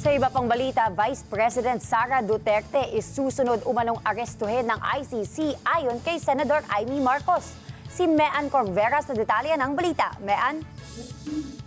Sa iba pang balita, Vice President Sara Duterte is susunod umanong arestuhin ng ICC ayon kay Senador Amy Marcos. Si Mean Corvera sa detalye ng balita. Mean?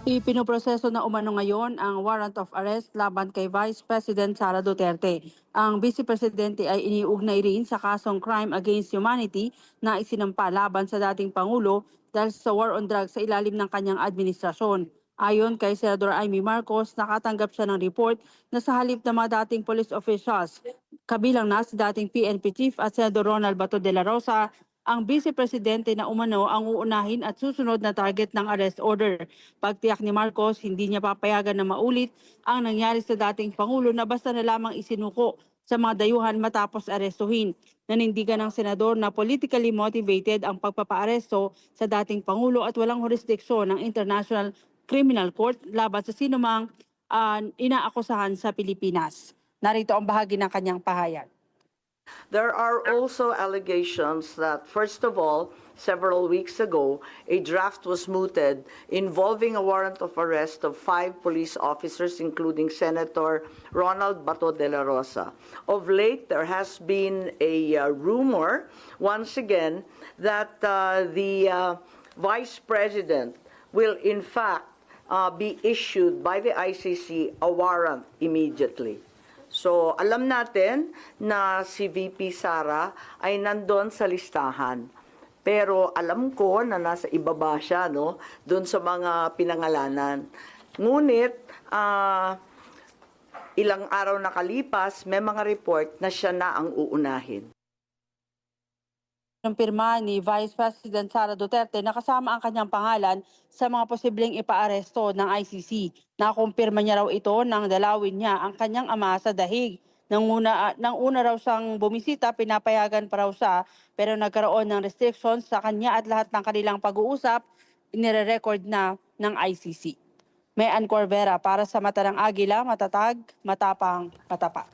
Ipinoproseso na umano ngayon ang warrant of arrest laban kay Vice President Sara Duterte. Ang Vice Presidente ay iniugnay rin sa kasong crime against humanity na isinampa laban sa dating Pangulo dahil sa war on drugs sa ilalim ng kanyang administrasyon. Ayon kay Senador Amy Marcos, nakatanggap siya ng report na sa halip na mga dating police officials, kabilang na si dating PNP Chief at Senador Ronald Bato de la Rosa, ang Vice Presidente na umano ang uunahin at susunod na target ng arrest order. Pagtiyak ni Marcos, hindi niya papayagan na maulit ang nangyari sa dating Pangulo na basta na lamang isinuko sa mga dayuhan matapos arestuhin. Nanindigan ng senador na politically motivated ang pagpapaaresto sa dating Pangulo at walang jurisdiksyon ng International Criminal Court laban sa sinumang inaakusahan sa Pilipinas. Narito ang bahagi ng kanyang pahayag. There are also allegations that, first of all, several weeks ago, a draft was mooted involving a warrant of arrest of 5 police officers, including Senator Ronald Bato de la Rosa. Of late, there has been a rumor, once again, that the Vice President will in fact be issued by the ICC a warrant immediately. So, alam natin na si VP Sara ay nandun sa listahan. Pero alam ko na nasa ibaba siya, no? Doon sa mga pinangalanan. Ngunit, ilang araw nakalipas, may mga report na siya na ang uunahin. Ang pirma ni Vice President Sara Duterte na kasama ang kanyang pangalan sa mga posibleng ipaaresto ng ICC. Nakumpirma niya raw ito nang dalawin niya ang kanyang ama sa dahig. Nang una raw siyang bumisita, pinapayagan pa raw siya, pero nagkaroon ng restrictions sa kanya at lahat ng kanilang pag-uusap inire-record na ng ICC. Mean Corvera para sa Mata ng Agila, matatag, matapang, matapa.